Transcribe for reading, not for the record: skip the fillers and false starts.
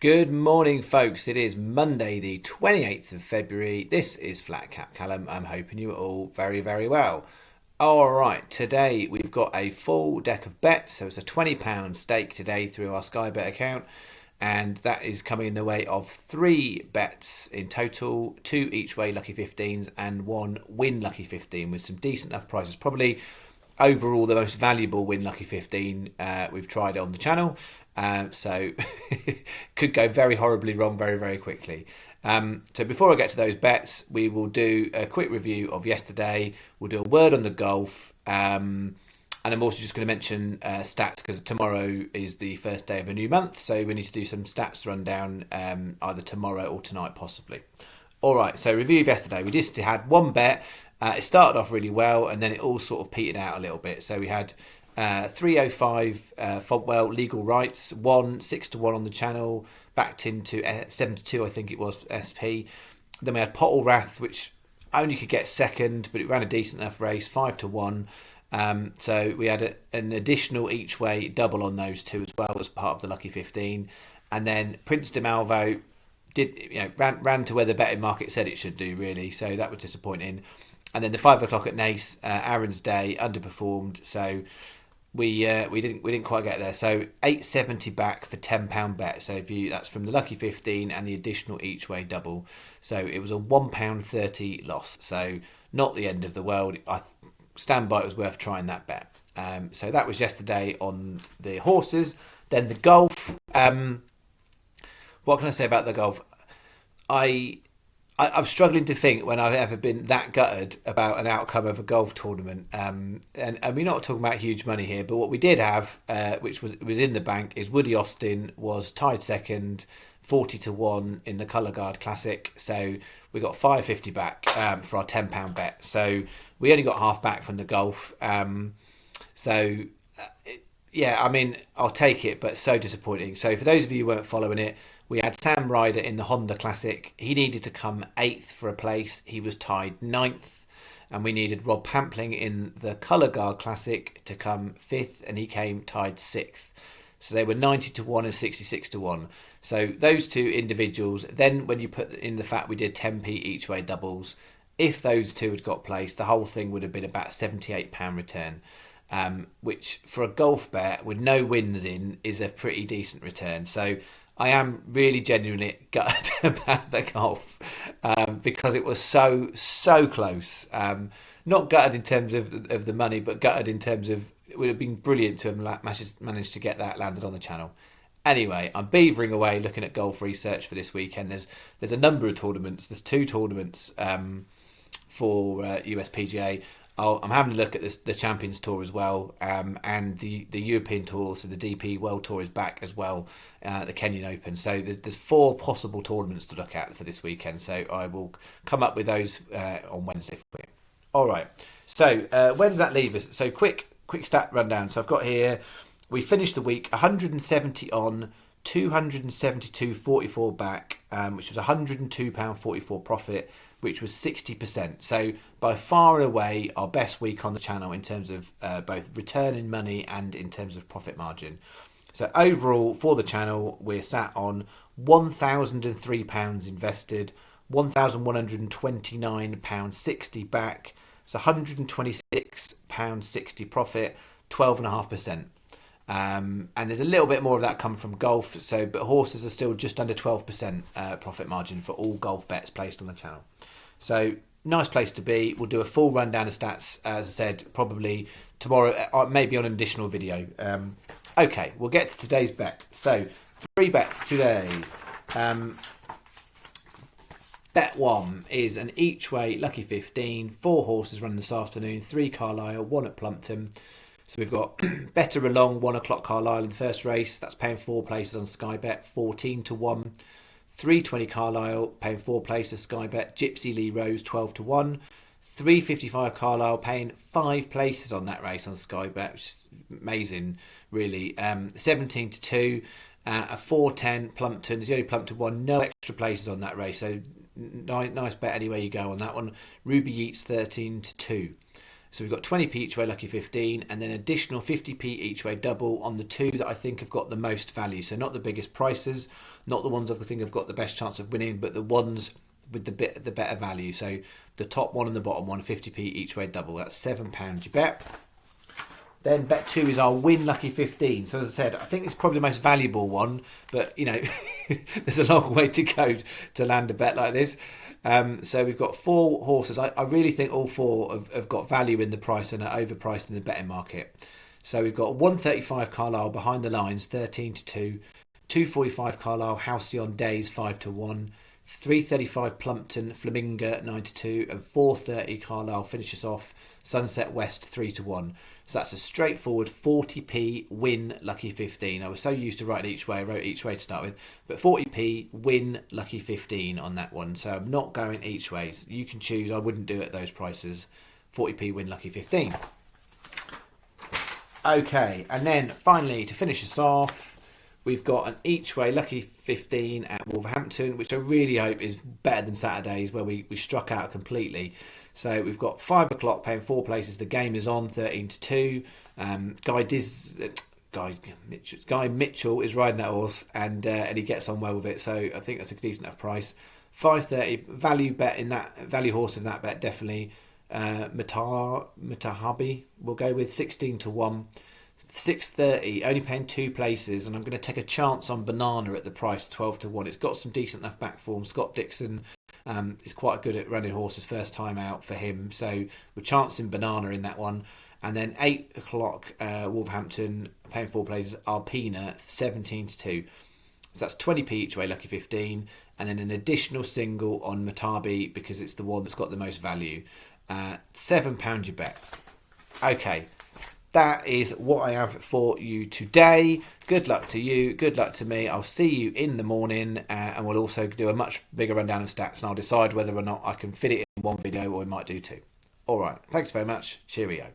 Good morning, folks. It is Monday, the 28th of February. This is Flat Cap Callum. I'm hoping you are all very, very well. All right, today we've got a full deck of bets. So it's a £20 stake today through our Sky Bet account. And that is coming in the way of 3 bets in total, 2 each way lucky 15s and 1 win lucky 15 with some decent enough prices. Probably overall the most valuable win lucky 15 we've tried on the channel. So could go very horribly wrong very, very quickly. So before I get to those bets, we will do a quick review of yesterday. We'll do a word on the golf. And I'm also just going to mention stats because tomorrow is the first day of a new month. So we need to do some stats rundown either tomorrow or tonight possibly. All right, so review of yesterday. We just had one bet. It started off really well and then it all sort of petered out a little bit. So we had 305 Fontwell legal rights, won 6-1 on the channel, backed into 7-2 I think it was SP. Then we had Pottlewrath, which only could get second, but it ran a decent enough race, 5-1. So we had an additional each way double on those two as well as part of the lucky 15. And then Prince de Malvo ran to where the betting market said it should do really, so that was disappointing. And then the 5 o'clock at Nace, Aaron's Day underperformed, so we didn't quite get there. So 870 back for £10 bet. So that's from the lucky 15 and the additional each way double. So it was a £1.30 loss. So not the end of the world. I stand by it was worth trying that bet. So that was yesterday on the horses. Then the golf. What can I say about the golf? I'm struggling to think when I've ever been that gutted about an outcome of a golf tournament. And we're not talking about huge money here, but what we did have, which was in the bank, is Woody Austin was tied second, 40-1 in the Colour Guard Classic. So we got £550 back for our £10 bet. So we only got half back from the golf. Yeah, I mean, I'll take it, but so disappointing. So for those of you who weren't following it, we had Sam Ryder in the Honda Classic. He needed to come 8th for a place. He was tied 9th. And we needed Rob Pampling in the Colour Guard Classic to come 5th, and he came tied 6th. So they were 90-1 and 66-1. So those two individuals, then when you put in the fact we did 10p each way doubles, if those two had got placed, the whole thing would have been about £78 return. Which for a golf bet with no wins in is a pretty decent return. So I am really genuinely gutted about the golf because it was so close. Not gutted in terms of the money, but gutted in terms of it would have been brilliant to have managed to get that landed on the channel. Anyway, I'm beavering away looking at golf research for this weekend. There's a number of tournaments. There's 2 tournaments for USPGA. I'm having a look at the Champions Tour as well, and the European Tour, so the DP World Tour is back as well, the Kenyan Open. So there's 4 possible tournaments to look at for this weekend. So I will come up with those on Wednesday for you. All right. So where does that leave us? So quick stat rundown. So I've got here, we finished the week 170 on, 272.44 back, which was £102.44 profit, which was 60%. So by far and away our best week on the channel in terms of both return in money and in terms of profit margin. So overall for the channel, we're sat on £1,003 invested, £1,129.60 back. So £126.60 profit, 12.5%. And there's a little bit more of that come from golf. But horses are still just under 12% profit margin for all golf bets placed on the channel. So nice place to be. We'll do a full rundown of stats, as I said, probably tomorrow, maybe on an additional video. Okay, we'll get to today's bet. So 3 bets today. Bet 1 is an each way lucky 15, 4 horses run this afternoon, 3 Carlisle, 1 at Plumpton. So we've got Better Along, 1 o'clock Carlisle in the first race. That's paying 4 places on Sky Bet, 14-1. 320 Carlisle, paying 4 places Sky Bet. Gypsy Lee Rose, 12-1. 355 Carlisle, paying 5 places on that race on Sky Bet, which is amazing, really. 17-2. A 410 Plumpton. There's the only Plumpton one. No extra places on that race. So nice bet anywhere you go on that one. Ruby Yeats, 13-2. So we've got 20p each way lucky 15, and then additional 50p each way double on the two that I think have got the most value. So not the biggest prices, not the ones I think have got the best chance of winning, but the ones with the better value. So the top one and the bottom one, 50p each way double. That's £7 you bet. Then bet 2 is our win lucky 15. So as I said, I think it's probably the most valuable one, but you know, there's a long way to go to land a bet like this. So we've got 4 horses. I really think all 4 have got value in the price and are overpriced in the betting market. So we've got 135 Carlisle behind the lines, 13-2. 245 Carlisle Halcyon Days, 5-1. 335 Plumpton Flamingo, 9-2. And 430 Carlisle finishes off Sunset West, 3-1. So that's a straightforward 40p win lucky 15. I was so used to writing each way, I wrote each way to start with, but 40p win lucky 15 on that one. So I'm not going each way. You can choose. I wouldn't do it at those prices. 40p win lucky 15. Okay, and then finally to finish us off, we've got an each way lucky 15 at Wolverhampton, which I really hope is better than Saturday's where we struck out completely. So we've got 5 o'clock paying 4 places. The game is on 13-2. Guy Mitchell is riding that horse and he gets on well with it. So I think that's a decent enough price. 5.30 value bet in that value horse in that bet definitely. Matahabi we'll go with 16-1. 6.30 only paying 2 places, and I'm going to take a chance on Banana at the price 12-1. It's got some decent enough back form. Scott Dixon is quite good at running horses, first time out for him, so we're chancing Banana in that one. And then 8 o'clock Wolverhampton paying 4 places, Alpina 17-2. So that's 20p each way lucky 15, and then an additional single on Matabi because it's the one that's got the most value. £7 you bet. Okay, that is what I have for you today. Good luck to you. Good luck to me. I'll see you in the morning, and we'll also do a much bigger rundown of stats, and I'll decide whether or not I can fit it in one video or I might do 2. All right. Thanks very much. Cheerio.